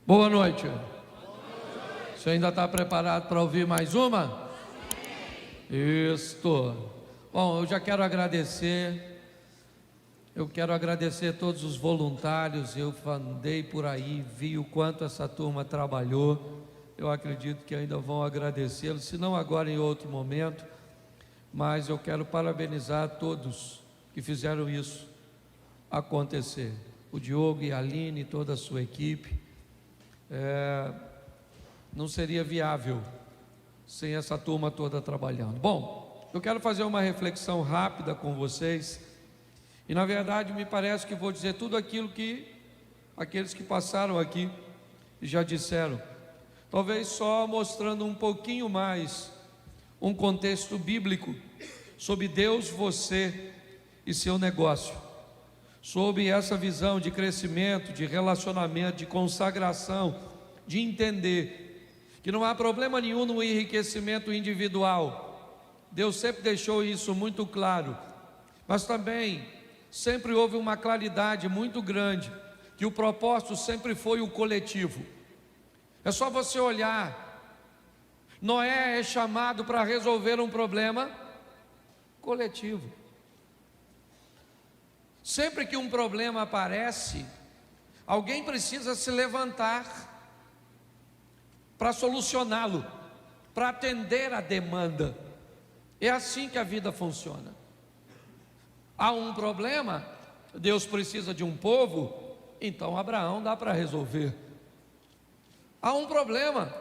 Boa noite. Você ainda está preparado para ouvir mais uma? Isto. Bom, eu já quero agradecer. Eu quero agradecer a todos os voluntários. Eu andei por aí, vi o quanto essa turma trabalhou. Eu acredito que ainda vão agradecê-los, se não agora em outro momento. Mas eu quero parabenizar todos que fizeram isso acontecer. O Diogo e a Aline e toda a sua equipe. Não seria viável sem essa turma toda trabalhando. Bom, eu quero fazer uma reflexão rápida com vocês. E na verdade me parece que vou dizer tudo aquilo que aqueles que passaram aqui já disseram. Talvez só mostrando um pouquinho mais um contexto bíblico sobre Deus, você e seu negócio, sobre essa visão de crescimento, de relacionamento, de consagração, de entender que não há problema nenhum no enriquecimento individual. Deus sempre deixou isso muito claro, mas também sempre houve uma claridade muito grande, que o propósito sempre foi o coletivo. É só você olhar, Noé é chamado para resolver um problema coletivo. Sempre que um problema aparece, alguém precisa se levantar para solucioná-lo, para atender a demanda. É assim que a vida funciona. Há um problema, Deus precisa de um povo, então Abraão dá para resolver. Há um problema,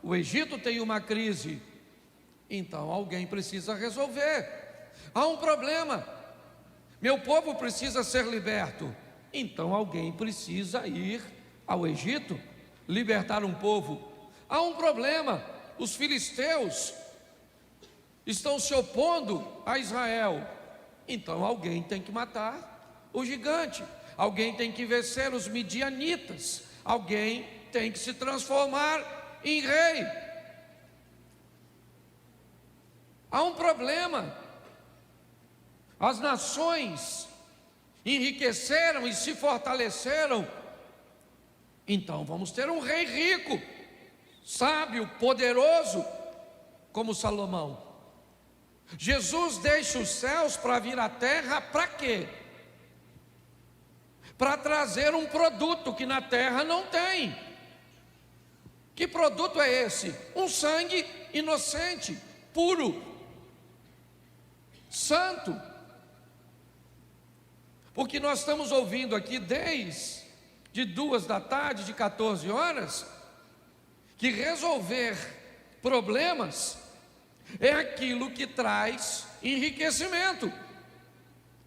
o Egito tem uma crise, então alguém precisa resolver. Há um problema, meu povo precisa ser liberto, então alguém precisa ir ao Egito, libertar um povo. Há um problema, os filisteus estão se opondo a Israel, então alguém tem que matar o gigante, alguém tem que vencer os midianitas, alguém tem que se transformar em rei. Há um problema, as nações enriqueceram e se fortaleceram, então vamos ter um rei rico, sábio, poderoso, como Salomão. Jesus deixa os céus para vir à terra, para quê? Para trazer um produto que na terra não tem. Que produto é esse? Um sangue inocente, puro, santo. Porque nós estamos ouvindo aqui desde 2 da tarde, de 14 horas, que resolver problemas é aquilo que traz enriquecimento.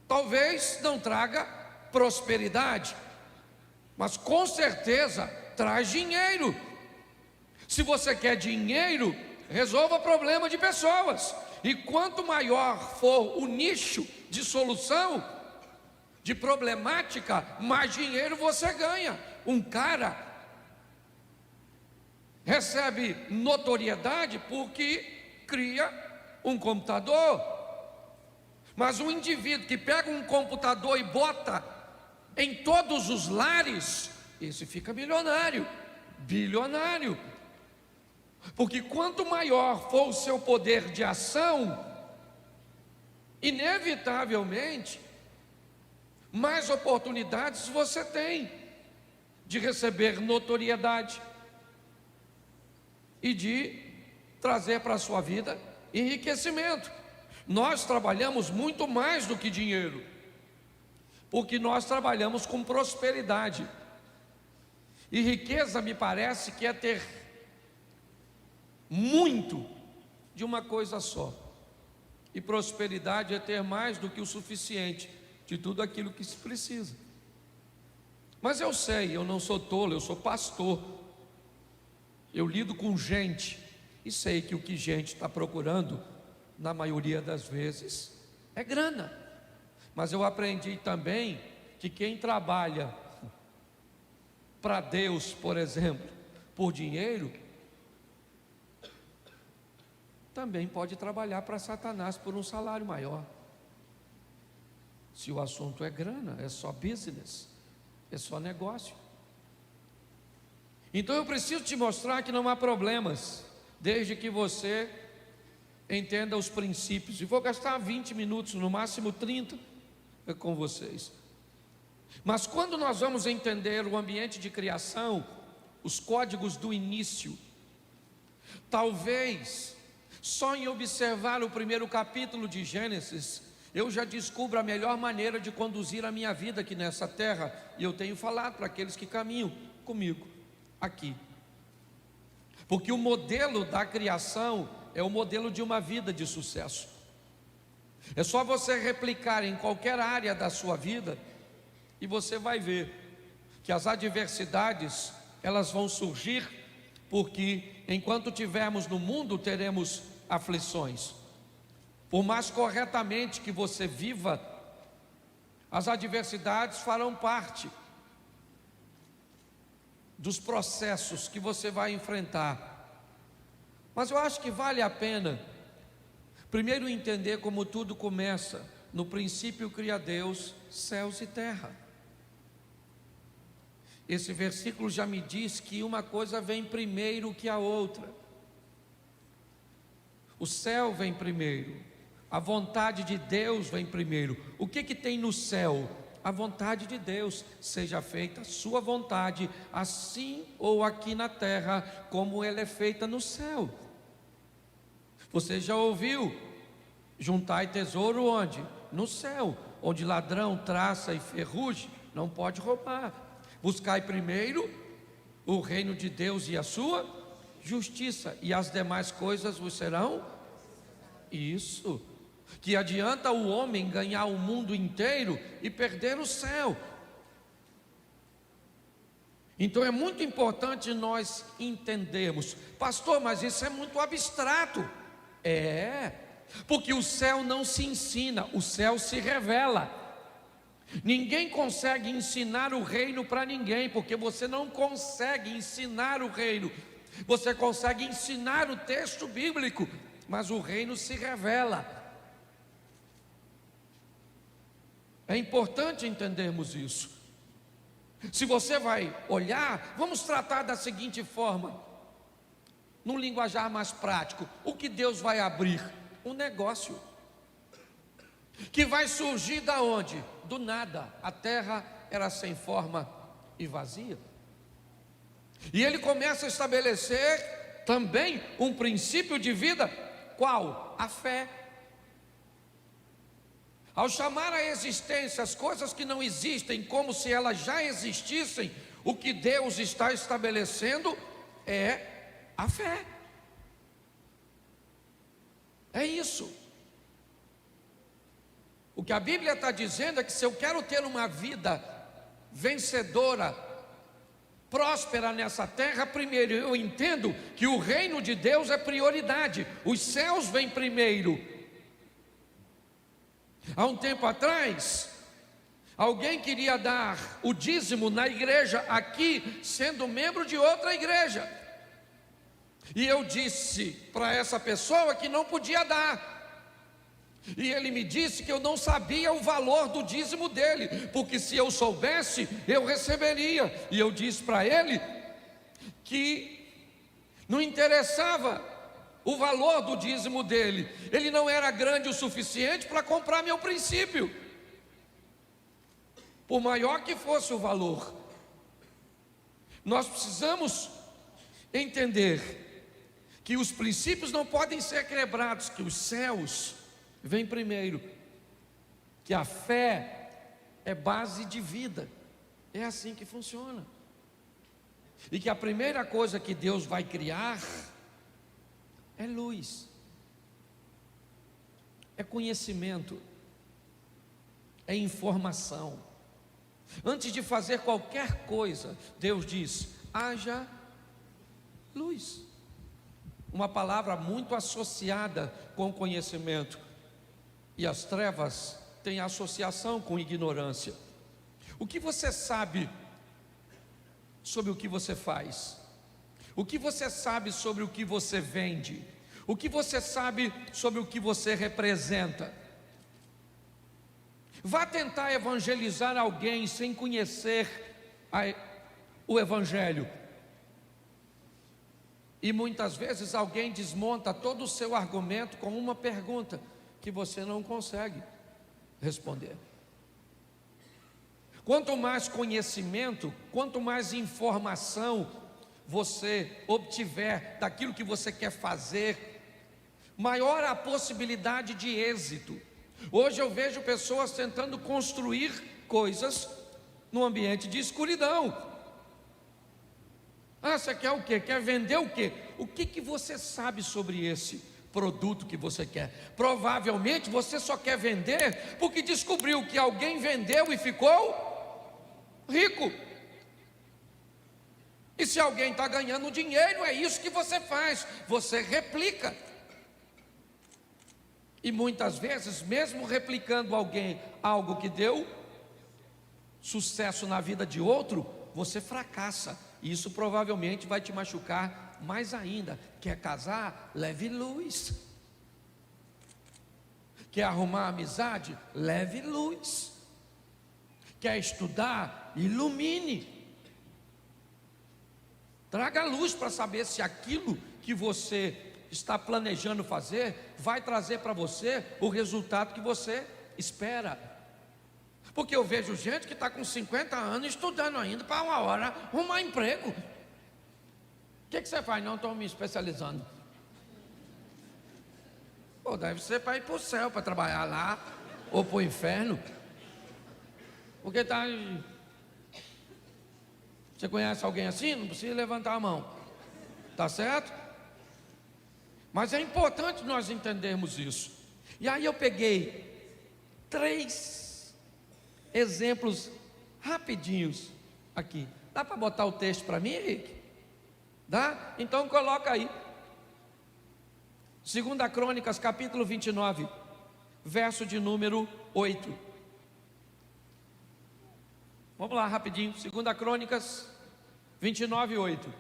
Talvez não traga prosperidade, mas com certeza traz dinheiro. Se você quer dinheiro, resolva problema de pessoas. E quanto maior for o nicho de solução, de problemática, mais dinheiro você ganha. Um cara recebe notoriedade porque cria um computador, mas um indivíduo que pega um computador e bota em todos os lares, esse fica milionário, bilionário. Porque quanto maior for o seu poder de ação, inevitavelmente mais oportunidades você tem de receber notoriedade e de trazer para a sua vida enriquecimento. Nós trabalhamos muito mais do que dinheiro, porque nós trabalhamos com prosperidade. E riqueza me parece que é ter muito de uma coisa só, e prosperidade é ter mais do que o suficiente de tudo aquilo que se precisa. Mas eu sei, eu não sou tolo, eu sou pastor, eu lido com gente e sei que o que gente está procurando, na maioria das vezes, é grana. Mas eu aprendi também que quem trabalha para Deus, por exemplo, por dinheiro, também pode trabalhar para Satanás por um salário maior. Se o assunto é grana, é só business, é só negócio. Então eu preciso te mostrar que não há problemas, desde que você entenda os princípios. E vou gastar 20 minutos, no máximo 30, com vocês. Mas quando nós vamos entender o ambiente de criação, os códigos do início, talvez só em observar o primeiro capítulo de Gênesis, eu já descubro a melhor maneira de conduzir a minha vida aqui nessa terra. E eu tenho falado para aqueles que caminham comigo aqui, porque o modelo da criação é o modelo de uma vida de sucesso. É só você replicar em qualquer área da sua vida e você vai ver que as adversidades, elas vão surgir, porque enquanto tivermos no mundo, teremos aflições. Por mais corretamente que você viva, as adversidades farão parte dos processos que você vai enfrentar. Mas eu acho que vale a pena primeiro entender como tudo começa. No princípio cria Deus céus e terra. Esse versículo já me diz que uma coisa vem primeiro que a outra. O céu vem primeiro, a vontade de Deus vem primeiro. O que tem no céu? A vontade de Deus. Seja feita a sua vontade, assim ou aqui na terra, como ela é feita no céu. Você já ouviu: juntai tesouro onde? No céu, onde ladrão, traça e ferrugem não pode roubar. Buscai primeiro o reino de Deus e a sua justiça, e as demais coisas vos serão. Isso. Que adianta o homem ganhar o mundo inteiro e perder o céu? Então é muito importante nós entendermos: pastor, mas isso é muito abstrato. Porque o céu não se ensina, o céu se revela. Ninguém consegue ensinar o reino para ninguém, porque você não consegue ensinar o reino. Você consegue ensinar o texto bíblico, mas o reino se revela. É importante entendermos isso. Se você vai olhar, vamos tratar da seguinte forma, num linguajar mais prático: o que Deus vai abrir? Um negócio que vai surgir da onde? Do nada. A terra era sem forma e vazia, e Ele começa a estabelecer também um princípio de vida. Qual? A fé. Ao chamar à existência as coisas que não existem como se elas já existissem, o que Deus está estabelecendo é a fé. É isso. O que a Bíblia está dizendo é que se eu quero ter uma vida vencedora, próspera nessa terra, primeiro eu entendo que o reino de Deus é prioridade. Os céus vêm primeiro. Há um tempo atrás, alguém queria dar o dízimo na igreja aqui, sendo membro de outra igreja, e eu disse para essa pessoa que não podia dar. E ele me disse que eu não sabia o valor do dízimo dele, porque se eu soubesse, eu receberia. E eu disse para ele que não interessava o valor do dízimo dele, ele não era grande o suficiente para comprar meu princípio, por maior que fosse o valor. Nós precisamos entender que os princípios não podem ser quebrados, que os céus vêm primeiro, que a fé é base de vida. É assim que funciona. E que a primeira coisa que Deus vai criar é luz, é conhecimento, é informação. Antes de fazer qualquer coisa, Deus diz: haja luz. Uma palavra muito associada com conhecimento, e as trevas têm associação com ignorância. O que você sabe sobre o que você faz? O que você sabe sobre o que você vende? O que você sabe sobre o que você representa? Vá tentar evangelizar alguém sem conhecer o Evangelho. E muitas vezes alguém desmonta todo o seu argumento com uma pergunta que você não consegue responder. Quanto mais conhecimento, quanto mais informação você obtiver daquilo que você quer fazer, maior a possibilidade de êxito. Hoje eu vejo pessoas tentando construir coisas num ambiente de escuridão. Você quer o quê? Quer vender o quê? O que você sabe sobre esse produto que você quer? Provavelmente você só quer vender porque descobriu que alguém vendeu e ficou rico. E se alguém está ganhando dinheiro, é isso que você faz, você replica. E muitas vezes, mesmo replicando algo que deu sucesso na vida de outro, você fracassa. E isso provavelmente vai te machucar mais ainda. Quer casar? Leve luz. Quer arrumar amizade? Leve luz. Quer estudar? Ilumine. Traga luz para saber se aquilo que você está planejando fazer vai trazer para você o resultado que você espera. Porque eu vejo gente que está com 50 anos estudando ainda para uma hora arrumar emprego. O que você faz? Não, estou me especializando. Pô, deve ser para ir para o céu, para trabalhar lá, ou para o inferno. Porque está... Você conhece alguém assim? Não precisa levantar a mão. Tá certo? Mas é importante nós entendermos isso. E aí eu peguei 3 exemplos rapidinhos aqui. Dá para botar o texto para mim, Henrique? Dá? Então coloca aí. 2 Crônicas, capítulo 29, verso de número 8. Vamos lá rapidinho. 2 Crônicas 29, 8.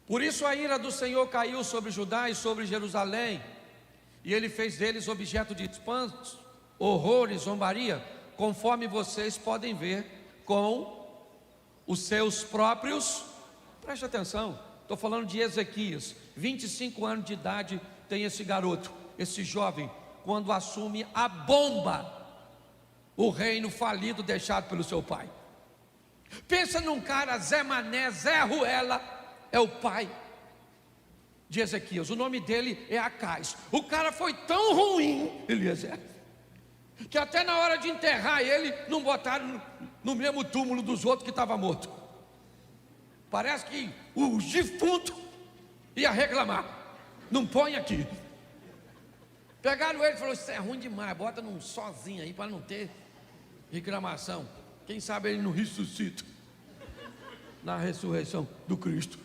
Por isso a ira do Senhor caiu sobre Judá e sobre Jerusalém, e ele fez deles objeto de espantos, horror e zombaria, conforme vocês podem ver com os seus próprios. Preste atenção, estou falando de Ezequias. 25 anos de idade tem esse garoto, esse jovem, quando assume a bomba, o reino falido deixado pelo seu pai. Pensa num cara, Zé Mané, Zé Ruela, é o pai de Ezequias. O nome dele é Acais. O cara foi tão ruim, Eliezer, que até na hora de enterrar ele, não botaram no mesmo túmulo dos outros que estava morto. Parece que o defunto ia reclamar: não põe aqui. Pegaram ele e falaram: isso é ruim demais, bota num sozinho aí para não ter reclamação. Quem sabe ele não ressuscita na ressurreição do Cristo.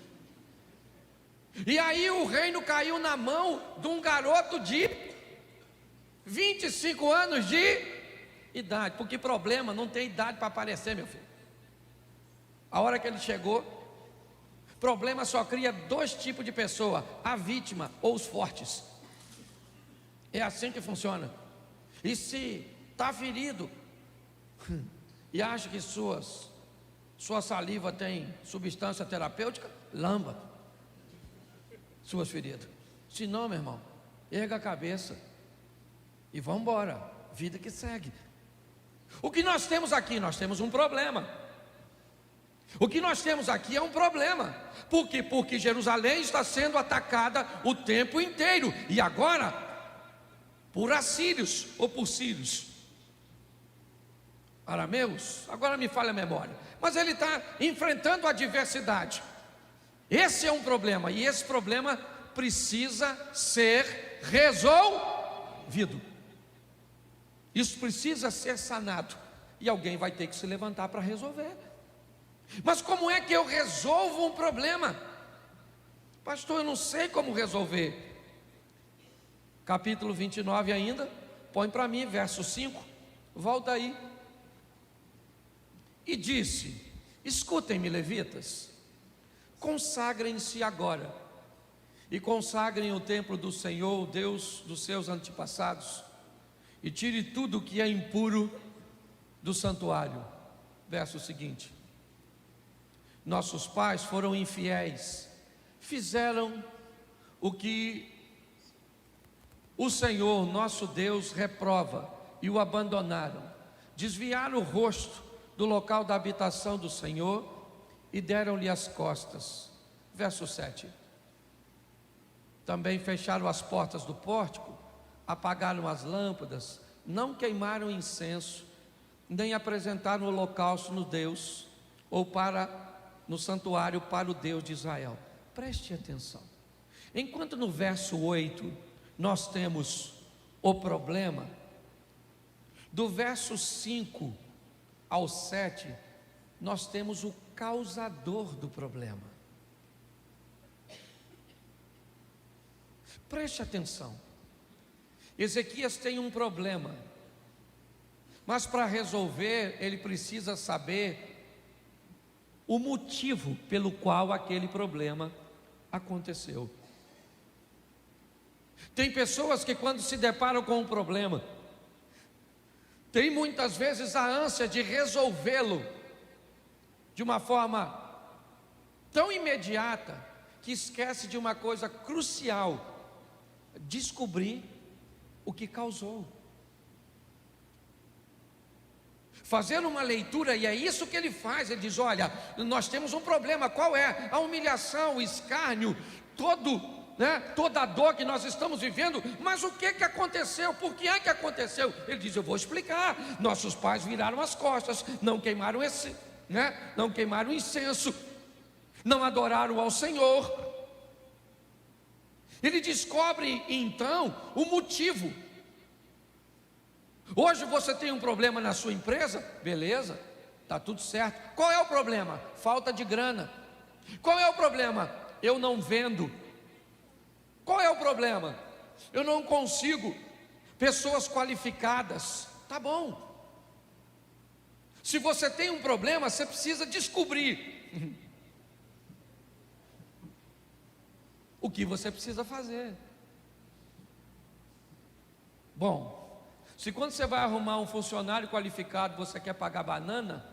E aí o reino caiu na mão de um garoto de 25 anos de idade. Porque problema não tem idade para aparecer, meu filho. A hora que ele chegou, problema só cria 2 tipos de pessoa: a vítima ou os fortes. É assim que funciona. E se está ferido e acha que sua saliva tem substância terapêutica, lamba suas feridas. Se não, meu irmão, erga a cabeça e vamos embora, vida que segue. O que nós temos aqui? Nós temos um problema. O que nós temos aqui é um problema. Por quê? Porque Jerusalém está sendo atacada o tempo inteiro, e agora por assírios ou por sírios, arameus, agora me falha a memória, mas ele está enfrentando a adversidade. Esse é um problema, e esse problema precisa ser resolvido. Isso precisa ser sanado, e alguém vai ter que se levantar para resolver. Mas como é que eu resolvo um problema? Pastor, eu não sei como resolver. Capítulo 29 ainda, põe para mim, verso 5, volta aí. E disse: escutem-me, levitas, consagrem-se agora, e consagrem o templo do Senhor, o Deus dos seus antepassados, e tire tudo o que é impuro do santuário. Verso seguinte: nossos pais foram infiéis fizeram o que o Senhor, nosso Deus, reprova e o abandonaram. Desviaram o rosto do local da habitação do Senhor e deram-lhe as costas. Verso 7. Também fecharam as portas do pórtico, apagaram as lâmpadas, não queimaram incenso, nem apresentaram holocausto no Deus, ou no santuário para o Deus de Israel. Preste atenção. Enquanto no verso 8 nós temos o problema, do verso 5 ao 7 nós temos o causador do problema. Preste atenção. Ezequias tem um problema, mas para resolver ele precisa saber o motivo pelo qual aquele problema aconteceu. Tem pessoas que quando se deparam com um problema, tem muitas vezes a ânsia de resolvê-lo de uma forma tão imediata que esquece de uma coisa crucial: descobrir o que causou. Fazer uma leitura, e é isso que ele faz. Ele diz: olha, nós temos um problema. Qual é? A humilhação, o escárnio, toda a dor que nós estamos vivendo. Mas o que aconteceu? Por que é que aconteceu? Ele diz: eu vou explicar. Nossos pais viraram as costas, não queimaram não queimaram incenso, não adoraram ao Senhor. Ele descobre então o motivo. Hoje você tem um problema na sua empresa, beleza, está tudo certo. Qual é o problema? Falta de grana. Qual é o problema? Eu não vendo. Qual é o problema? Eu não consigo pessoas qualificadas. Tá bom. Se você tem um problema, você precisa descobrir o que você precisa fazer. Bom, se quando você vai arrumar um funcionário qualificado, você quer pagar banana,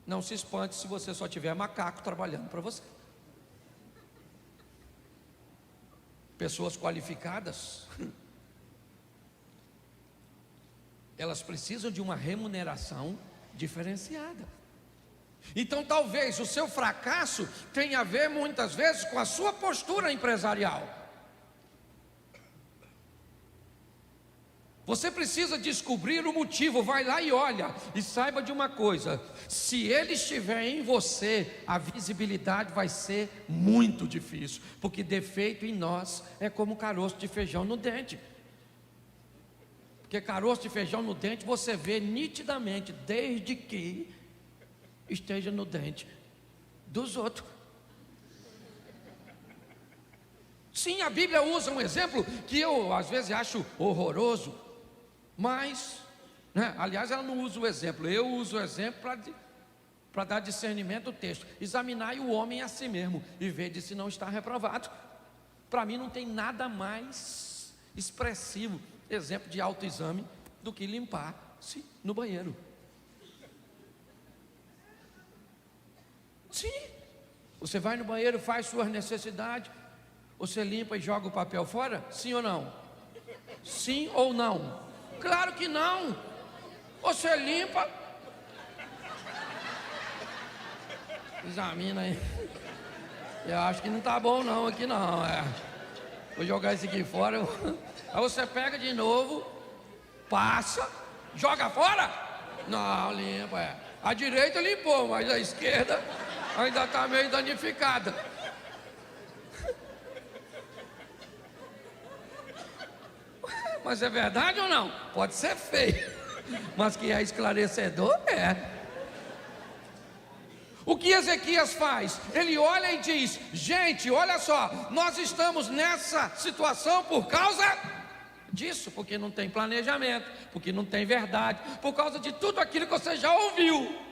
não se espante se você só tiver macaco trabalhando para você. Pessoas qualificadas, elas precisam de uma remuneração diferenciada. Então talvez o seu fracasso tenha a ver muitas vezes com a sua postura empresarial. Você precisa descobrir o motivo. Vai lá e olha, e saiba de uma coisa: se ele estiver em você, a visibilidade vai ser muito difícil, porque defeito em nós é como caroço de feijão no dente. Porque caroço de feijão no dente você vê nitidamente, desde que esteja no dente dos outros. Sim, a Bíblia usa um exemplo que eu às vezes acho horroroso, mas, aliás, ela não usa o exemplo, eu uso o exemplo para dar discernimento ao texto. Examinai o homem a si mesmo e vede se não está reprovado. Para mim não tem nada mais expressivo, exemplo de autoexame, do que limpar-se no banheiro. Sim, você vai no banheiro, faz suas necessidades, você limpa e joga o papel fora? Sim ou não? Sim ou não? Claro que não. Você limpa, examina aí. Eu acho que não está bom não, aqui não. Vou jogar isso aqui fora. Aí você pega de novo, passa, joga fora? Não, limpa. A direita limpou, mas a esquerda ainda está meio danificada. Mas é verdade ou não? Pode ser feio, mas que é esclarecedor, é. O que Ezequias faz? Ele olha e diz: gente, olha só, nós estamos nessa situação por causa disso, porque não tem planejamento, porque não tem verdade, por causa de tudo aquilo que você já ouviu.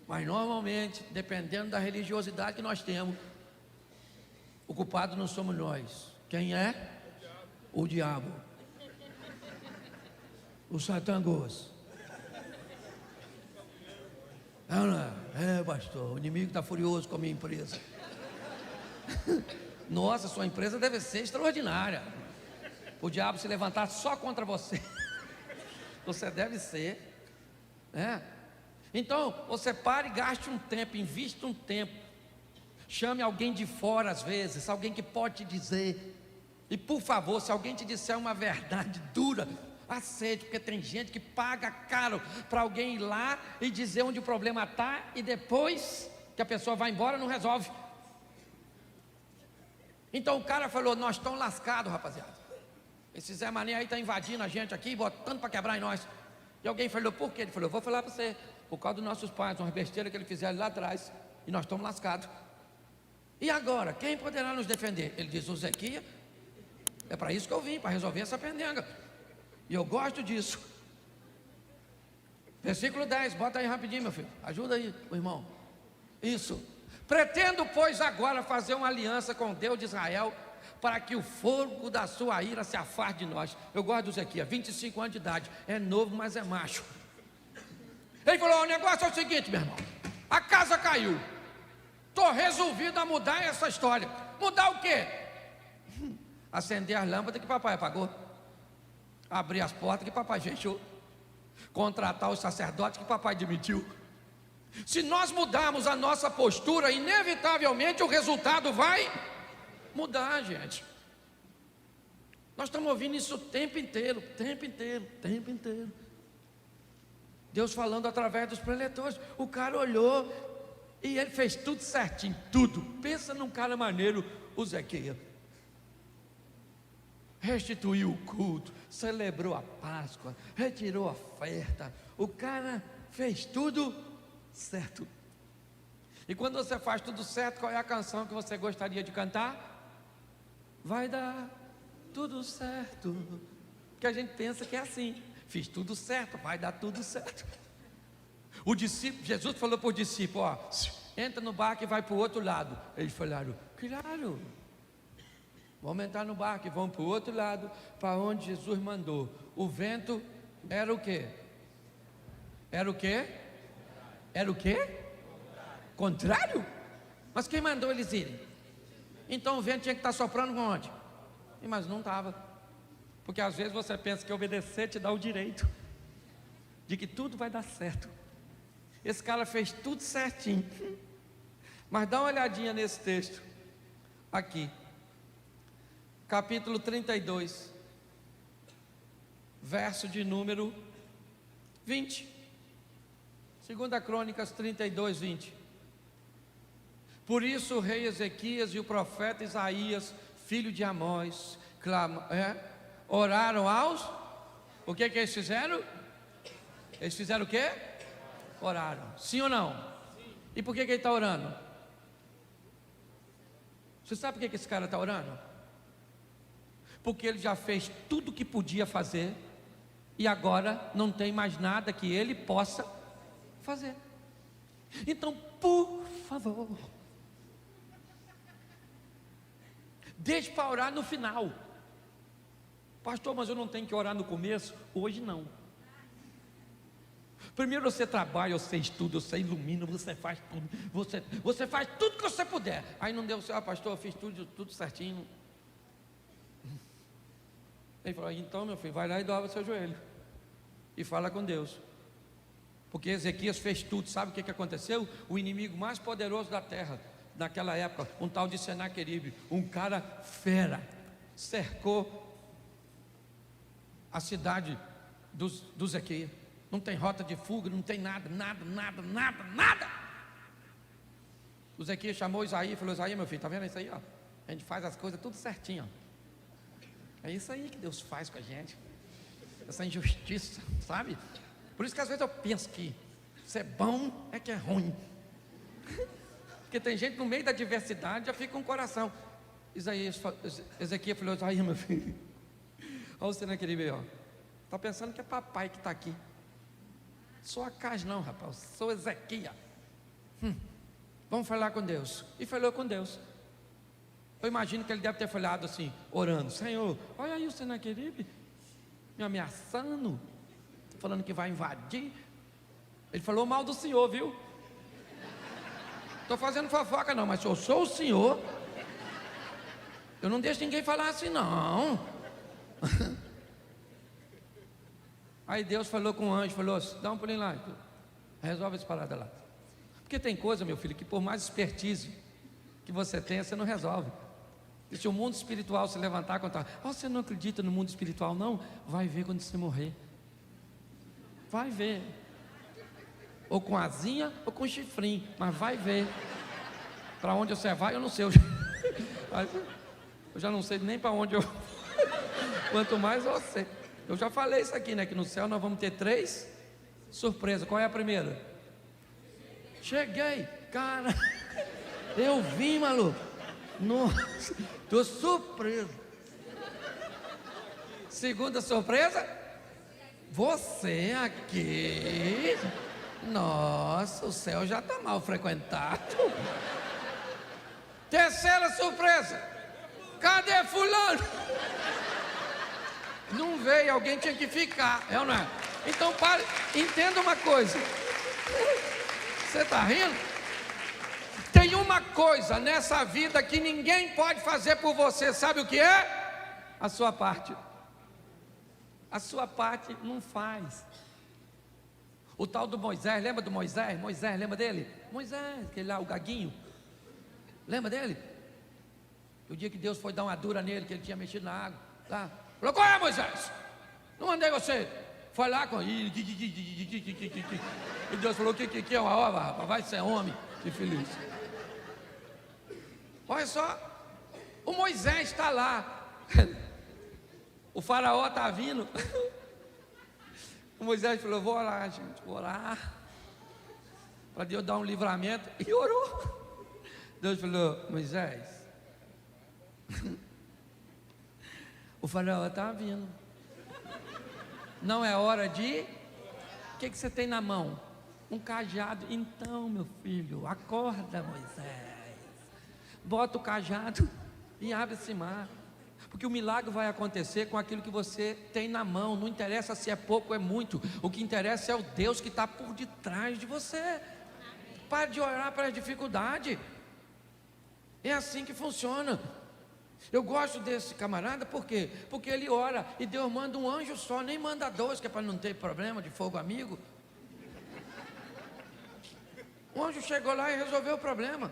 Mas normalmente, dependendo da religiosidade que nós temos, o culpado não somos nós. Quem é? O diabo. O satangos. É, pastor, o inimigo está furioso com a minha empresa. Nossa, sua empresa deve ser extraordinária. O diabo se levantar só contra você. Você deve ser, né? Então, você pare e gaste um tempo, invista um tempo. Chame alguém de fora às vezes, alguém que pode te dizer. E por favor, se alguém te disser uma verdade dura, aceite, porque tem gente que paga caro para alguém ir lá e dizer onde o problema está, e depois que a pessoa vai embora não resolve. Então o cara falou: nós estamos lascados, rapaziada. Esse Zé Mané aí está invadindo a gente aqui, botando para quebrar em nós. E alguém falou: por quê? Ele falou: eu vou falar para você, por causa dos nossos pais, umas besteiras que eles fizeram lá atrás, e nós estamos lascados. E agora, quem poderá nos defender? Ele diz: o Zequias. É para isso que eu vim, para resolver essa pendenga. E eu gosto disso. Versículo 10, bota aí rapidinho, meu filho. Ajuda aí, o irmão. Isso. Pretendo, pois, agora fazer uma aliança com o Deus de Israel, para que o fogo da sua ira se afaste de nós. Eu gosto do Zequias, 25 anos de idade. É novo, mas é macho. Ele falou: o negócio é o seguinte, meu irmão. A casa caiu. Estou resolvido a mudar essa história. Mudar o quê? Acender as lâmpadas que papai apagou, abrir as portas que papai fechou, contratar os sacerdotes que papai demitiu. Se nós mudarmos a nossa postura, inevitavelmente o resultado vai mudar, gente. Nós estamos ouvindo isso o tempo inteiro, tempo inteiro, tempo inteiro. Deus falando através dos preletores. O cara olhou e ele fez tudo certinho, tudo. Pensa num cara maneiro, o Zequias. Restituiu o culto, celebrou a Páscoa, retirou a oferta. O cara fez tudo certo. E quando você faz tudo certo, qual é a canção que você gostaria de cantar? Vai dar tudo certo. Porque a gente pensa que é assim: fiz tudo certo, vai dar tudo certo. O discípulo, Jesus falou para o discípulo: ó, entra no barco e vai para o outro lado. Eles falaram: claro. Vamos entrar no barco e vamos para o outro lado, para onde Jesus mandou. O vento era o quê? Era o quê? Era o quê? Contrário? Mas quem mandou eles irem? Então o vento tinha que estar soprando onde? Mas não estava. Porque às vezes você pensa que obedecer te dá o direito de que tudo vai dar certo. Esse cara fez tudo certinho. Mas dá uma olhadinha nesse texto aqui, capítulo 32, verso de número 20. 2 Crônicas 32, 20. Por isso o rei Ezequias e o profeta Isaías, filho de Amós, oraram aos... O que eles fizeram? Eles fizeram o quê? Oraram. Sim ou não? Sim. E por que ele está orando? Você sabe por que esse cara está orando? Porque ele já fez tudo o que podia fazer e agora não tem mais nada que ele possa fazer. Então, por favor, deixe para orar no final. Pastor, mas eu não tenho que orar no começo? Hoje não. Primeiro você trabalha, você estuda, você ilumina, você faz tudo, você faz tudo que você puder. Aí não deu certo: pastor, eu fiz tudo certinho. Ele falou: então, meu filho, vai lá e dobra o seu joelho e fala com Deus. Porque Ezequias fez tudo. Sabe o que aconteceu? O inimigo mais poderoso da terra naquela época, um tal de Senaqueribe, um cara fera, cercou a cidade do Ezequias. Não tem rota de fuga, não tem nada. O Ezequias chamou Isaías e falou: Isaías, meu filho, está vendo isso aí? Ó? A gente faz as coisas tudo certinho, ó. É isso aí que Deus faz com a gente, essa injustiça, sabe? Por isso que às vezes eu penso que ser bom é que é ruim. Porque tem gente no meio da diversidade já fica com o coração. Ezequias falou: Isaías, meu filho, olha você naquele meio, ó. Está pensando que é papai que está aqui. Sou Acaz não, rapaz, sou Ezequias. Vamos falar com Deus. E falou com Deus. Eu imagino que ele deve ter falado assim, orando: Senhor, olha aí o Senaqueribe me ameaçando, falando que vai invadir. Ele falou mal do Senhor, viu? estou fazendo fofoca não, mas se eu sou o senhor, eu não deixo ninguém falar assim não. Aí Deus falou com o anjo, falou, dá um pulinho lá, resolve essa parada lá. Porque tem coisa, meu filho, que por mais expertise que você tenha, você não resolve. E se o mundo espiritual se levantar contra, você não acredita no mundo espiritual não? Vai ver quando você morrer. Vai ver. Ou com asinha ou com chifrinho, mas vai ver. Para onde você vai, eu não sei. Eu já não sei nem para onde eu. Quanto mais você. Eu já falei isso aqui, né? Que no céu nós vamos ter 3 surpresas. Qual é a primeira? Cheguei, cara. Eu vim, maluco. Nossa, tô surpreso. Segunda surpresa? Você aqui. Nossa, o céu já está mal frequentado. Terceira surpresa. Cadê fulano? Não veio, alguém tinha que ficar, é ou não é? Então pare, entenda uma coisa. Você está rindo? Tem uma coisa nessa vida que ninguém pode fazer por você, sabe o que é? A sua parte. A sua parte não faz. O tal do Moisés, lembra do Moisés? Moisés, lembra dele? Moisés, aquele lá, o gaguinho. Lembra dele? O dia que Deus foi dar uma dura nele, que ele tinha mexido na água. Lá. Falou, qual é, Moisés? Não mandei você. Foi lá com... E Deus falou, que é uma obra, rapaz? Vai ser homem. Que feliz. Olha só. O Moisés está lá. O faraó está vindo. O Moisés falou, vou orar, gente, vou orar para Deus dar um livramento. E orou. Deus falou, Moisés, o faraó está vindo. Não é hora de... O que você tem na mão? Um cajado. Então, meu filho, acorda, Moisés. Bota o cajado e abre esse mar. Porque o milagre vai acontecer com aquilo que você tem na mão. Não interessa se é pouco ou é muito. O que interessa é o Deus que está por detrás de você. Pare de orar para a dificuldade. É assim que funciona. Eu gosto desse camarada, por quê? Porque ele ora e Deus manda um anjo só, nem manda 2, que é para não ter problema de fogo amigo. O anjo chegou lá e resolveu o problema.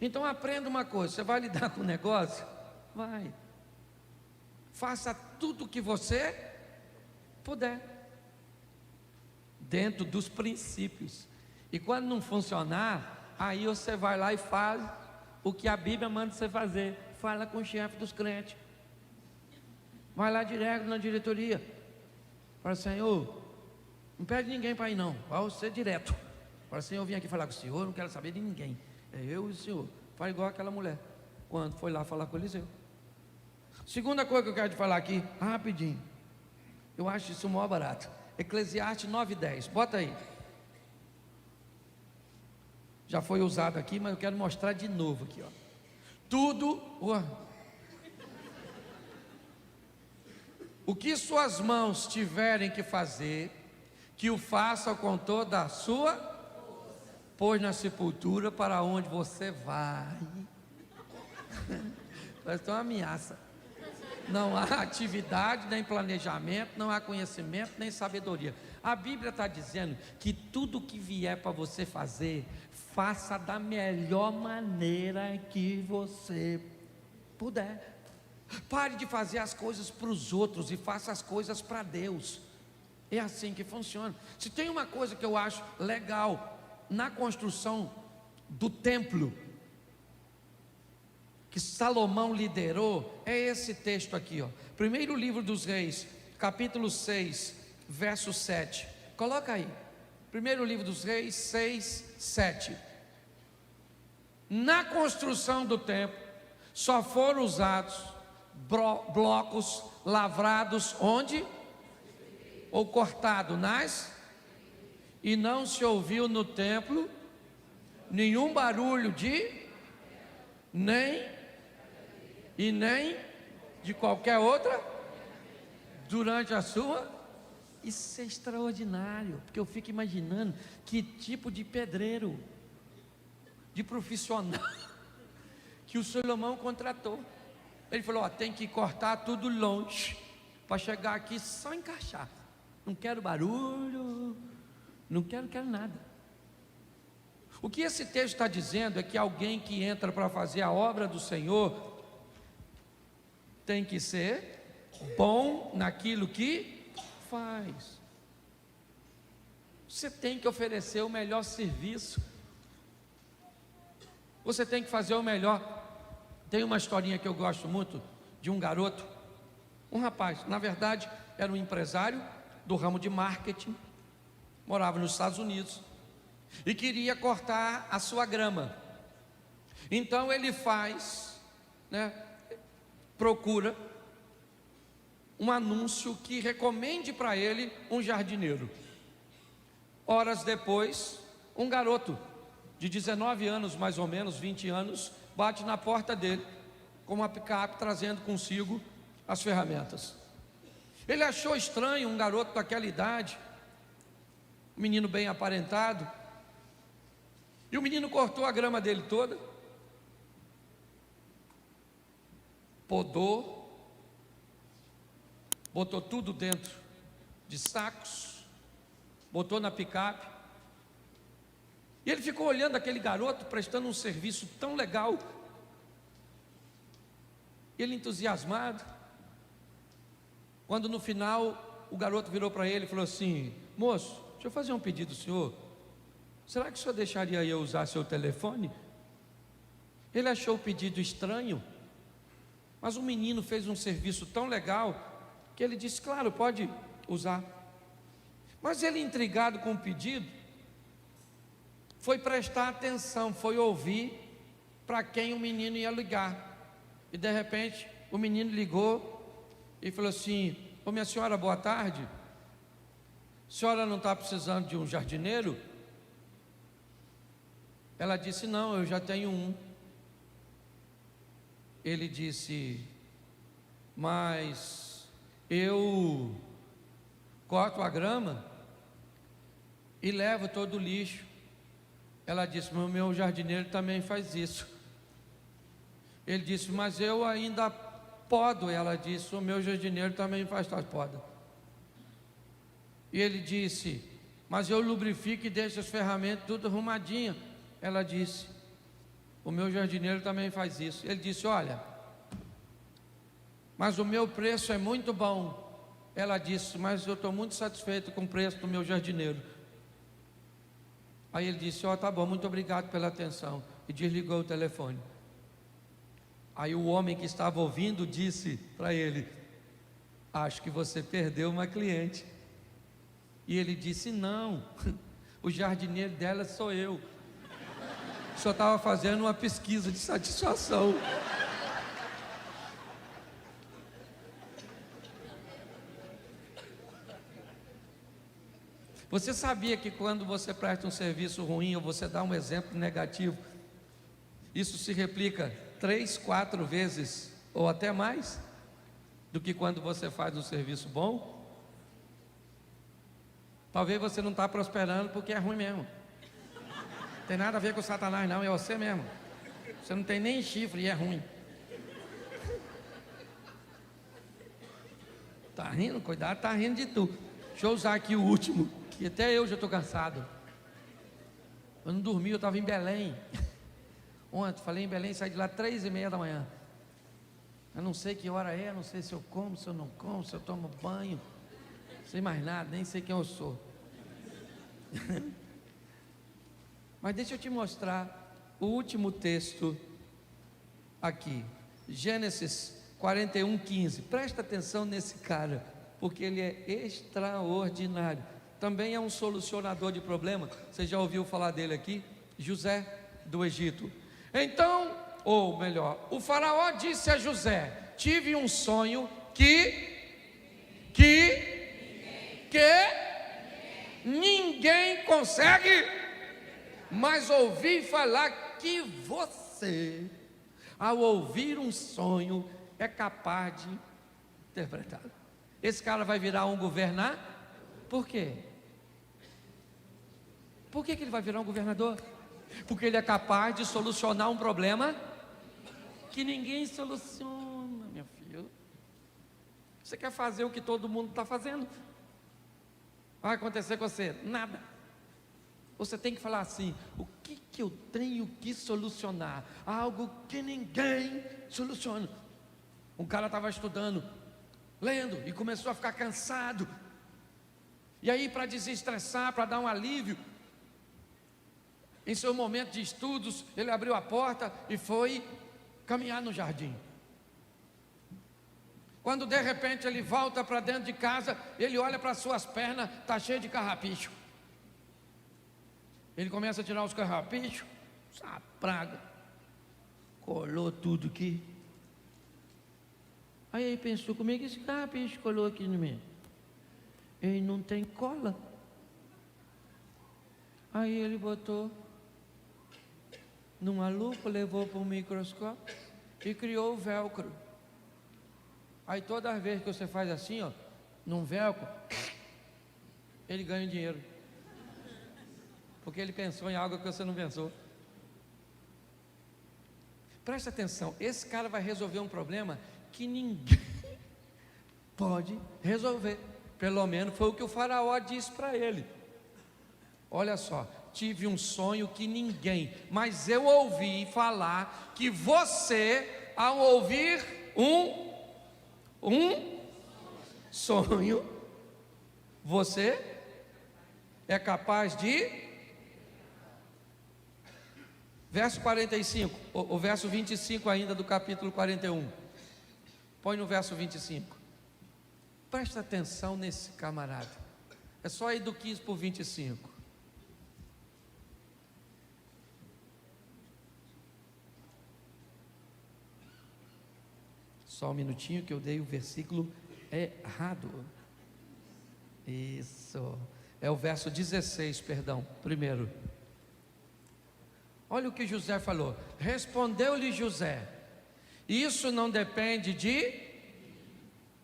Então aprenda uma coisa, você vai lidar com o negócio? Vai. Faça tudo o que você puder, dentro dos princípios. E quando não funcionar, aí você vai lá e faz o que a Bíblia manda você fazer. Fala com o chefe dos crentes. Vai lá direto na diretoria. Fala, Senhor, não pede ninguém para ir não, vai você direto. Fala, Senhor, eu vim aqui falar com o Senhor, não quero saber de ninguém. É eu e o Senhor. Faz igual aquela mulher, quando foi lá falar com Eliseu. Segunda coisa que eu quero te falar aqui, rapidinho. Eu acho isso o maior barato. Eclesiastes 9:10, bota aí. Já foi usado aqui, mas eu quero mostrar de novo aqui, ó. Tudo, o que suas mãos tiverem que fazer, que o façam com toda a sua, pois na sepultura para onde você vai. Parece uma ameaça. Não há atividade, nem planejamento, não há conhecimento, nem sabedoria. A Bíblia está dizendo que tudo que vier para você fazer, faça da melhor maneira que você puder. Pare de fazer as coisas para os outros e faça as coisas para Deus. É assim que funciona. Se tem uma coisa que eu acho legal na construção do templo que Salomão liderou, é esse texto aqui, ó. Primeiro livro dos Reis, capítulo 6, verso 7. Coloca aí. Primeiro livro dos Reis, 6, 7. Na construção do templo só foram usados blocos lavrados onde? Ou cortado nas? E não se ouviu no templo nenhum barulho de nem de qualquer outra durante a sua Isso é extraordinário, porque eu fico imaginando que tipo de pedreiro, de profissional que o Salomão contratou. Ele falou: ó, tem que cortar tudo longe, para chegar aqui só encaixar. Não quero barulho, não quero nada. O que esse texto está dizendo é que alguém que entra para fazer a obra do Senhor tem que ser bom naquilo que faz. Você tem que oferecer o melhor serviço. Você tem que fazer o melhor. Tem uma historinha que eu gosto muito de um garoto, um rapaz, na verdade era um empresário do ramo de marketing, morava nos Estados Unidos e queria cortar a sua grama. Então ele faz, procura um anúncio que recomende para ele um jardineiro. Horas depois, um garoto de 19 anos, mais ou menos, 20 anos, bate na porta dele com uma picape trazendo consigo as ferramentas. Ele achou estranho um garoto daquela idade, um menino bem aparentado, e o menino cortou a grama dele toda, podou, botou tudo dentro de sacos, botou na picape, e ele ficou olhando aquele garoto prestando um serviço tão legal, ele entusiasmado, quando no final o garoto virou para ele e falou assim: moço, deixa eu fazer um pedido ao senhor, será que o senhor deixaria eu usar seu telefone? Ele achou o pedido estranho, mas o menino fez um serviço tão legal, que ele disse: claro, pode usar. Mas ele, intrigado com o pedido, foi prestar atenção, foi ouvir para quem o menino ia ligar. E de repente o menino ligou e falou assim: ô minha senhora, boa tarde, a senhora não está precisando de um jardineiro? Ela disse: não, eu já tenho um. Ele disse: mas eu corto a grama e levo todo o lixo. Ela disse: mas o meu jardineiro também faz isso. Ele disse: mas eu ainda podo. Ela disse: o meu jardineiro também faz as podas. E ele disse: mas eu lubrifico e deixo as ferramentas tudo arrumadinha. Ela disse: o meu jardineiro também faz isso. Ele disse: olha, mas o meu preço é muito bom. Ela disse: mas eu estou muito satisfeito com o preço do meu jardineiro. Aí ele disse: ó, tá bom, muito obrigado pela atenção. E desligou o telefone. Aí o homem que estava ouvindo disse para ele: acho que você perdeu uma cliente. E ele disse: não, o jardineiro dela sou eu. Só estava fazendo uma pesquisa de satisfação. Você sabia que quando você presta um serviço ruim ou você dá um exemplo negativo, isso se replica 3, 4 vezes ou até mais do que quando você faz um serviço bom? Talvez você não está prosperando porque é ruim mesmo. Não tem nada a ver com Satanás não, é você mesmo. Você não tem nem chifre e é ruim. Tá rindo? Cuidado, tá rindo de tu. Deixa eu usar aqui o último, que até eu já estou cansado. Eu não dormi, eu estava em Belém. Ontem, falei em Belém, saí de lá 3h30 da manhã. Eu não sei que hora é, não sei se eu como, se eu não como, se eu tomo banho. Não sei mais nada, nem sei quem eu sou. Mas deixa eu te mostrar o último texto aqui. Gênesis 41:15. Presta atenção nesse cara, porque ele é extraordinário. Também é um solucionador de problema. Você já ouviu falar dele aqui? José do Egito. Então, ou melhor, o faraó disse a José: tive um sonho que ninguém consegue, mas ouvi falar que você, ao ouvir um sonho, é capaz de interpretá-lo. Esse cara vai virar um governador? Por quê? Por que ele vai virar um governador? Porque ele é capaz de solucionar um problema que ninguém soluciona, meu filho. Você quer fazer o que todo mundo está fazendo? Vai acontecer com você? Nada. Você tem que falar assim: o que eu tenho que solucionar? Algo que ninguém soluciona. Um cara estava estudando, lendo, e começou a ficar cansado. E aí, para desestressar, para dar um alívio, em seu momento de estudos, ele abriu a porta e foi caminhar no jardim. Quando de repente ele volta para dentro de casa, ele olha para suas pernas, está cheio de carrapicho. Ele começa a tirar os carrapichos, essa praga, colou tudo aqui. Aí ele pensou comigo: esse carrapicho colou aqui no meio, ele não tem cola. Aí ele botou numa lupa, levou para um microscópio e criou o velcro. Aí toda vez que você faz assim, ó, num velcro, ele ganha dinheiro, porque ele pensou em algo que você não pensou. Presta atenção, esse cara vai resolver um problema que ninguém pode resolver. Pelo menos foi o que o faraó disse para ele. Olha só: tive um sonho que ninguém, mas eu ouvi falar que você, ao ouvir um sonho, você é capaz de... Verso 45, o verso 25 ainda do capítulo 41. Põe no verso 25. Presta atenção nesse camarada. É só ir do 15 para o 25. Só um minutinho que eu dei o versículo errado. Isso. É o verso 16, perdão, primeiro. Olha o que José falou. Respondeu-lhe José: isso não depende de...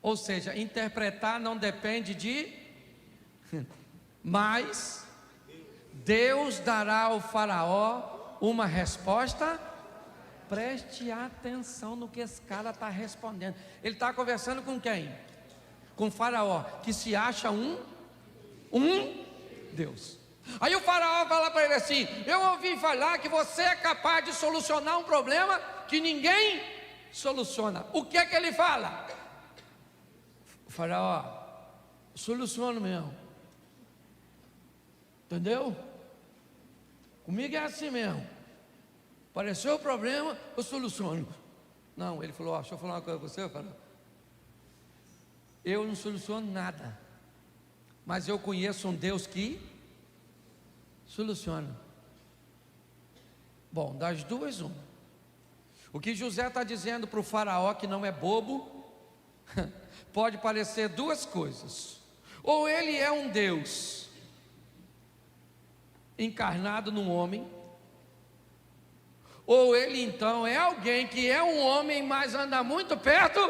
Ou seja, interpretar não depende de... Mas Deus dará ao faraó uma resposta. Preste atenção no que esse cara está respondendo. Ele está conversando com quem? Com o faraó, que se acha um Deus. Aí o faraó fala para ele assim: eu ouvi falar que você é capaz de solucionar um problema que ninguém soluciona. O que é que ele fala? O faraó: soluciono mesmo. Entendeu? Comigo é assim mesmo. Apareceu o problema, eu soluciono. Não, ele falou: deixa eu falar uma coisa com você, faraó. Eu não soluciono nada, mas eu conheço um Deus que soluciona. Bom, das duas, uma. O que José está dizendo para o faraó, que não é bobo, pode parecer duas coisas: ou ele é um Deus encarnado num homem, ou ele então é alguém que é um homem, mas anda muito perto.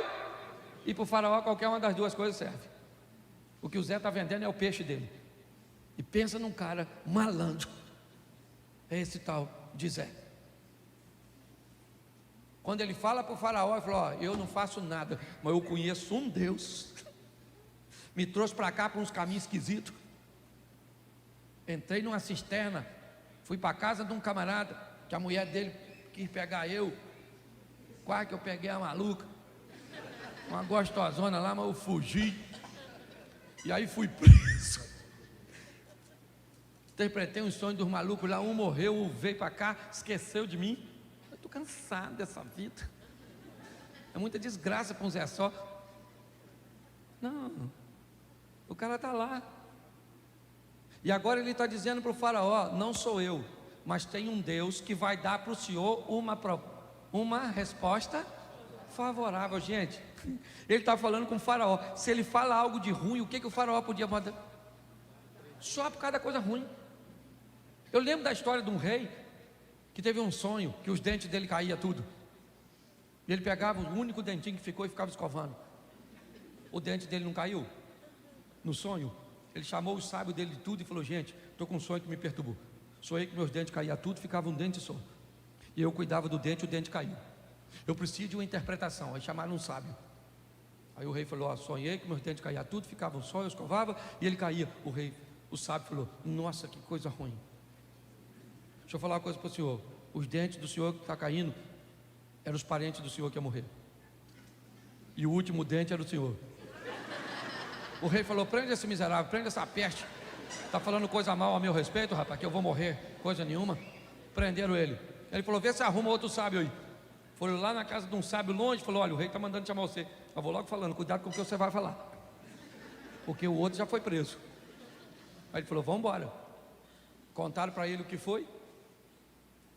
E para o faraó qualquer uma das duas coisas serve. O que o Zé está vendendo é o peixe dele. E pensa num cara malandro. É esse tal de Zé. Quando ele fala para o faraó, ele falou: eu não faço nada, mas eu conheço um Deus. Me trouxe para cá por uns caminhos esquisitos. Entrei numa cisterna, fui para a casa de um camarada, que a mulher dele quis pegar eu. Quase que eu peguei a maluca. Uma gostosona lá, mas eu fugi. E aí fui preso. Interpretei um sonho dos malucos lá. Um morreu, um veio para cá, esqueceu de mim. Eu estou cansado dessa vida. É muita desgraça para um Zé só. Não, o cara está lá. E agora ele está dizendo para o faraó: não sou eu, mas tem um Deus que vai dar para o senhor uma resposta favorável. Gente, ele está falando com o faraó. Se ele fala algo de ruim, o que o faraó podia mandar? Só por causa da coisa ruim. Eu lembro da história de um rei que teve um sonho que os dentes dele caíam tudo. E ele pegava o único dentinho que ficou e ficava escovando. O dente dele não caiu no sonho. Ele chamou o sábio dele de tudo e falou: gente, estou com um sonho que me perturbou. Sonhei que meus dentes caíam tudo, ficava um dente só. E eu cuidava do dente, o dente caiu. Eu preciso de uma interpretação. Aí chamaram um sábio. Aí o rei falou: sonhei que meus dentes caíam tudo, ficava um só, eu escovava e ele caía. O sábio falou: nossa, que coisa ruim. Deixa eu falar uma coisa para o senhor. Os dentes do senhor que está caindo eram os parentes do senhor que ia morrer. E o último dente era o senhor. O rei falou: prende esse miserável, prende essa peste. Está falando coisa mal a meu respeito, rapaz, que eu vou morrer, coisa nenhuma. Prenderam ele. Ele falou: vê se arruma outro sábio aí. Foram lá na casa de um sábio longe, falou: olha, o rei está mandando chamar você. Eu vou logo falando, cuidado com o que você vai falar, porque o outro já foi preso. Aí ele falou: vamos embora. Contaram para ele o que foi.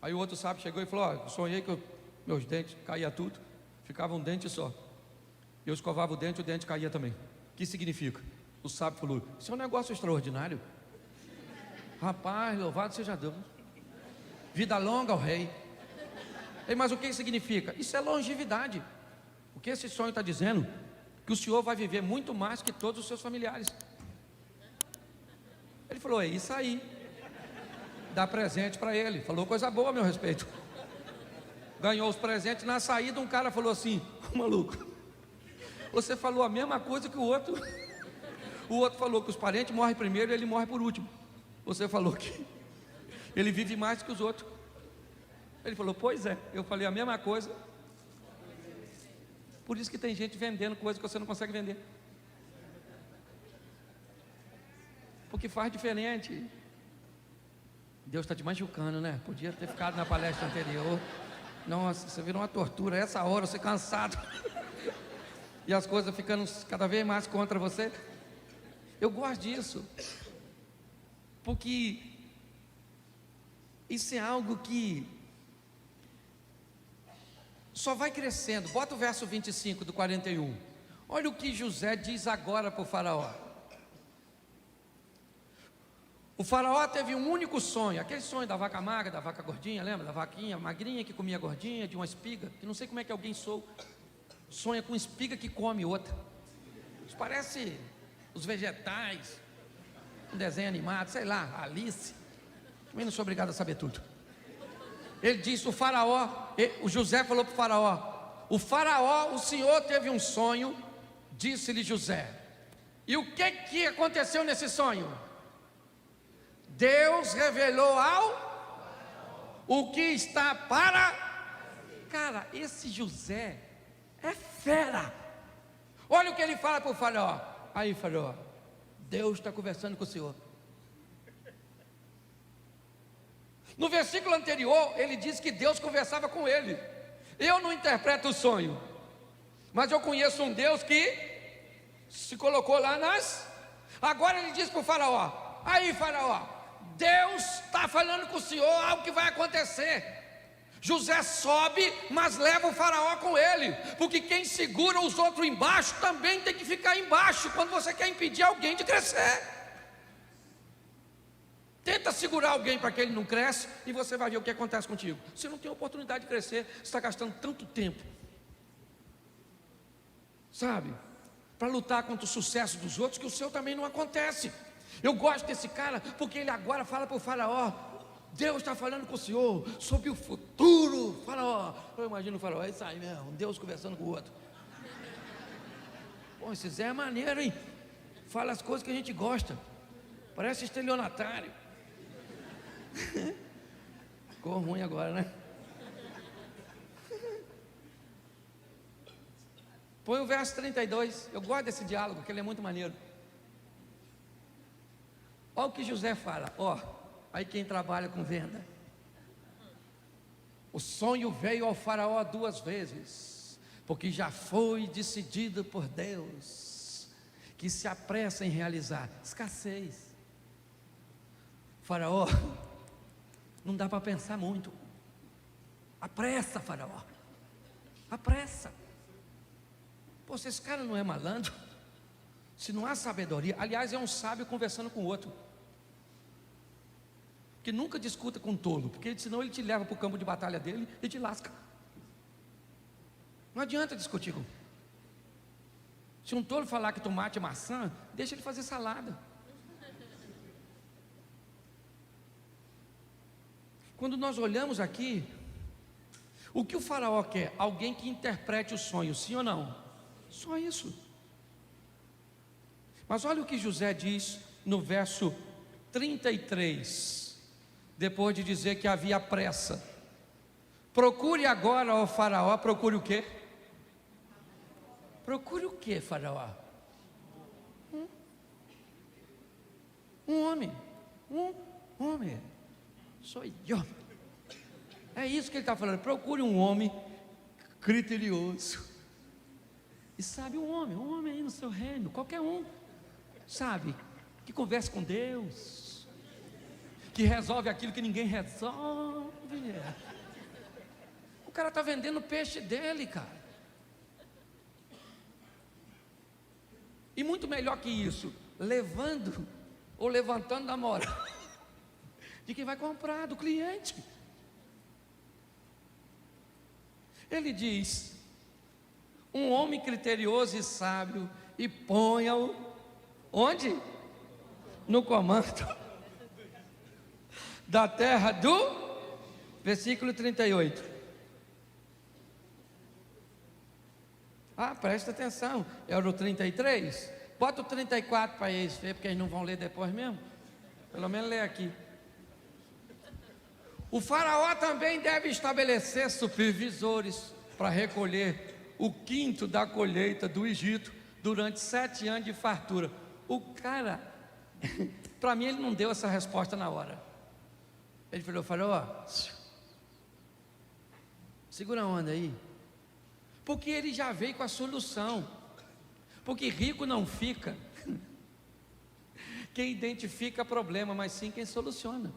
Aí o outro sábio chegou e falou: ó, sonhei que meus dentes caía tudo, ficava um dente só. Eu escovava o dente caía também. O que significa? O sábio falou: isso é um negócio extraordinário. Rapaz, louvado seja Deus. Vida longa ao rei. Ei, mas o que significa? Isso é longevidade. O que esse sonho está dizendo? Que o senhor vai viver muito mais que todos os seus familiares. Ele falou: é isso aí. Dá presente para ele. Falou coisa boa a meu respeito. Ganhou os presentes. Na saída um cara falou assim: maluco, você falou a mesma coisa que o outro. O outro falou que os parentes morrem primeiro e ele morre por último. Você falou que ele vive mais que os outros. Ele falou: pois é, eu falei a mesma coisa. Por isso que tem gente vendendo coisa que você não consegue vender, porque faz diferente. Deus está te machucando, né? Podia ter ficado na palestra anterior. Nossa, você virou uma tortura. Essa hora você cansado e as coisas ficando cada vez mais contra você. Eu gosto disso, porque isso é algo que só vai crescendo. Bota o verso 25 do 41. Olha o que José diz agora para o faraó. O faraó teve um único sonho, aquele sonho da vaca magra, da vaca gordinha, lembra? Da vaquinha magrinha que comia gordinha, de uma espiga, que não sei como é que alguém sonha com espiga que come outra. Isso parece os vegetais, um desenho animado, sei lá, Alice. Também não sou obrigado a saber tudo. Ele disse: o José falou para o faraó, o senhor teve um sonho, disse-lhe José. E o que aconteceu nesse sonho? Deus revelou o que está para... Cara, esse José é fera. Olha o que ele fala para o faraó. Aí, faraó, Deus está conversando com o senhor. No versículo anterior, ele diz que Deus conversava com ele. Eu não interpreto o sonho, mas eu conheço um Deus que se colocou lá nas... Agora ele diz para o faraó: aí, faraó, Deus está falando com o senhor algo que vai acontecer. José sobe, mas leva o faraó com ele, porque quem segura os outros embaixo também tem que ficar embaixo quando você quer impedir alguém de crescer. Tenta segurar alguém para que ele não cresça, e você vai ver o que acontece contigo. Você não tem oportunidade de crescer, você está gastando tanto tempo, sabe, para lutar contra o sucesso dos outros, que o seu também não acontece. Eu gosto desse cara, porque ele agora fala para o faraó: Deus está falando com o senhor sobre o futuro. Faraó, eu imagino o faraó: é isso aí mesmo, Deus conversando com o outro. Pô, esse Zé é maneiro, hein? Fala as coisas que a gente gosta, parece estelionatário. Ficou ruim agora, né? Põe o verso 32. Eu gosto desse diálogo, que ele é muito maneiro. Olha o que José fala. Aí quem trabalha com venda. O sonho veio ao faraó 2 vezes, porque já foi decidido por Deus, que se apressa em realizar. Escassez. Faraó, não dá para pensar muito. Apressa, faraó. Apressa. Pô, se esse cara não é malandro, se não há sabedoria, aliás, é um sábio conversando com o outro, que nunca discuta com um tolo, porque senão ele te leva para o campo de batalha dele e te lasca. Não adianta discutir com. Se um tolo falar que tomate é maçã, deixa ele fazer salada. Quando nós olhamos aqui, o que o faraó quer? Alguém que interprete o sonho, sim ou não? Só isso. Mas olha o que José diz no verso 33, depois de dizer que havia pressa. Procure agora, ó faraó, procure o quê? Procure o quê, faraó? Um homem, sou eu. É isso que ele está falando. Procure um homem criterioso. E sabe, um homem aí no seu reino, qualquer um, sabe, que converse com Deus, que resolve aquilo que ninguém resolve. O cara está vendendo o peixe dele, cara. E muito melhor que isso, levando ou levantando a moral de quem vai comprar, do cliente. Ele diz: um homem criterioso e sábio, e ponha-o onde? No comando da terra do versículo 38. Presta atenção, é o do 33. Bota o 34 para eles ver, porque eles não vão ler depois mesmo. Pelo menos lê aqui. O faraó também deve estabelecer supervisores para recolher o quinto da colheita do Egito durante 7 anos de fartura. O cara, para mim, ele não deu essa resposta na hora. Ele falou: faraó, segura a onda aí. Porque ele já veio com a solução. Porque rico não fica quem identifica problema, mas sim quem soluciona.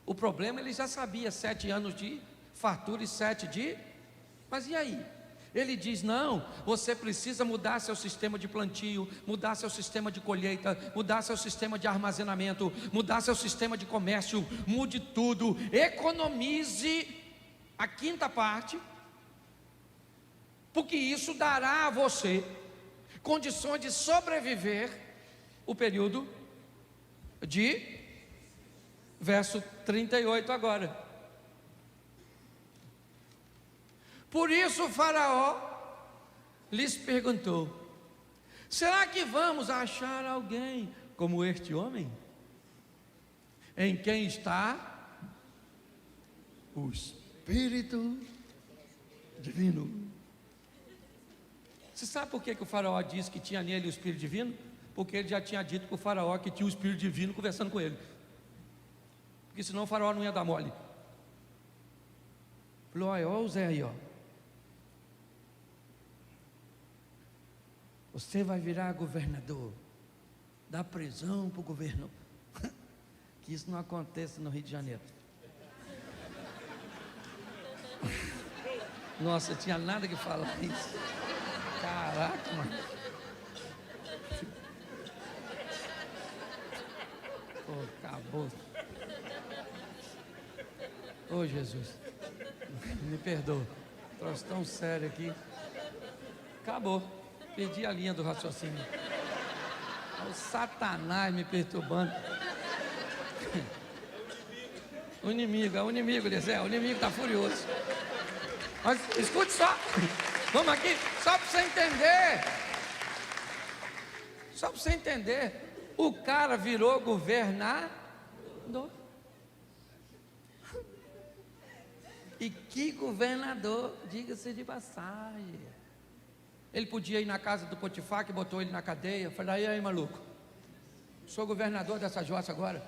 O problema ele já sabia, 7 anos de fartura e 7 de... Mas e aí? Ele diz: não, você precisa mudar seu sistema de plantio, mudar seu sistema de colheita, mudar seu sistema de armazenamento, mudar seu sistema de comércio, mude tudo, economize a quinta parte, porque isso dará a você condições de sobreviver o período de verso 38 agora. Por isso o faraó lhes perguntou: será que vamos achar alguém como este homem, em quem está o Espírito Divino? Você sabe por que o faraó disse que tinha nele o Espírito Divino? Porque ele já tinha dito para o faraó que tinha o Espírito Divino conversando com ele. Porque senão o faraó não ia dar mole. Falou: olha o Zé aí, ó. Você vai virar governador. Dá prisão para o governo. Que isso não aconteça no Rio de Janeiro. Nossa, eu tinha nada que falar isso. Caraca, mano. Acabou. Jesus, me perdoa. Troço tão sério aqui. Acabou. Perdi a linha do raciocínio. O Satanás me perturbando. O inimigo, Zé. O inimigo está furioso. Mas escute só. Vamos aqui, só para você entender. Só para você entender. O cara virou governador. E que governador, diga-se de passagem. Ele podia ir na casa do Potifar, que botou ele na cadeia. Falei: e aí, maluco? Sou governador dessa jossa agora.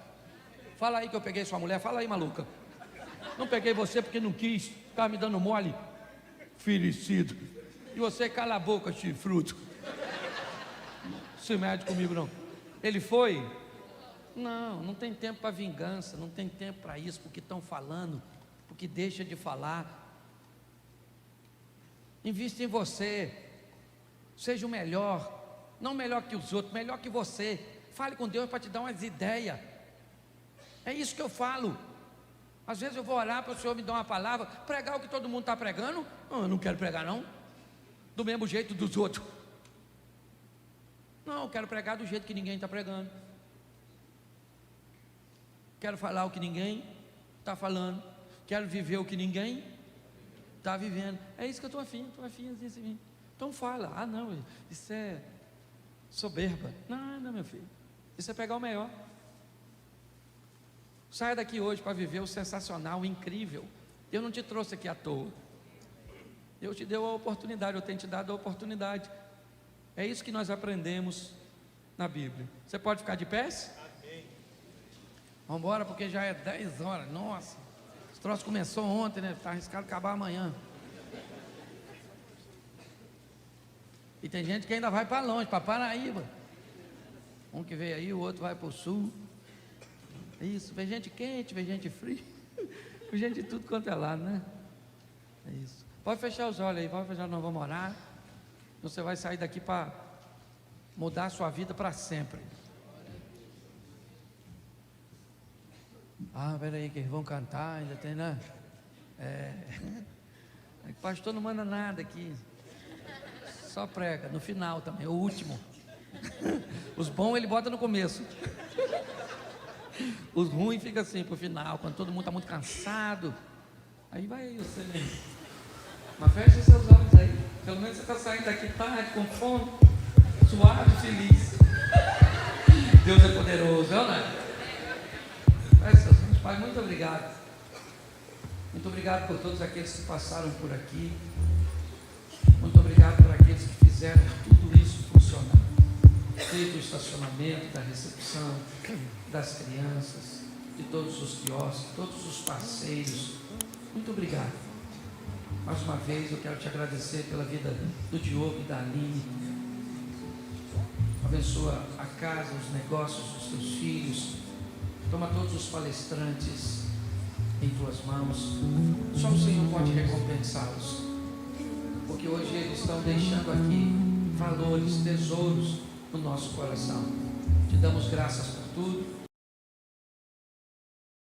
Fala aí que eu peguei sua mulher. Fala aí, maluca. Não peguei você porque não quis. Estava me dando mole. Fericido. E você cala a boca, chifruto. Não se mede comigo não. Ele foi? Não tem tempo para vingança. Não tem tempo para isso, porque estão falando, porque deixa de falar. Invista em você. Seja o melhor. Não melhor que os outros, melhor que você. Fale com Deus para te dar umas ideias. É isso que eu falo. Às vezes eu vou orar para o Senhor me dar uma palavra, pregar o que todo mundo está pregando. Não, eu não quero pregar não. Do mesmo jeito dos outros. Não, eu quero pregar do jeito que ninguém está pregando. Quero falar o que ninguém está falando. Quero viver o que ninguém está vivendo. É isso que eu estou afim assim. Então fala, ah não, isso é soberba. Não, meu filho, isso é pegar o melhor. Saia daqui hoje para viver o sensacional, o incrível. Eu não te trouxe aqui à toa. Deus te deu a oportunidade, eu tenho te dado a oportunidade. É isso que nós aprendemos na Bíblia. Você pode ficar de pé? Vamos embora, porque já é 10 horas. Nossa, esse troço começou ontem, né? Está arriscado acabar amanhã. E tem gente que ainda vai para longe, para Paraíba. Um que veio aí, o outro vai para o sul. Isso, vem gente quente, vem gente fria. Vem gente de tudo quanto é lado, né? É isso. Pode fechar os olhos aí, pode fechar, nós vamos orar. Você vai sair daqui para mudar a sua vida para sempre. Ah, peraí, que eles vão cantar, ainda tem, né? O pastor não manda nada aqui. Só prega, no final também, o último. Os bons ele bota no começo. Os ruins fica assim pro final, quando todo mundo está muito cansado. Aí vai você, né? Mas fecha seus olhos aí. Pelo menos você está saindo daqui tarde, com fome, suave, feliz. Deus é poderoso, não é? Fecha seus olhos. Pai, muito obrigado. Muito obrigado por todos aqueles que passaram por aqui. Muito obrigado por aqueles que fizeram tudo isso funcionar. Desde o estacionamento, da recepção, das crianças, de todos os quiosques, todos os passeios. Muito obrigado. Mais uma vez eu quero te agradecer pela vida do Diogo e da Aline. Abençoa a casa, os negócios dos teus filhos. Toma todos os palestrantes em tuas mãos. Só o Senhor pode recompensá-los, porque hoje eles estão deixando aqui valores, tesouros no nosso coração. Te damos graças por tudo.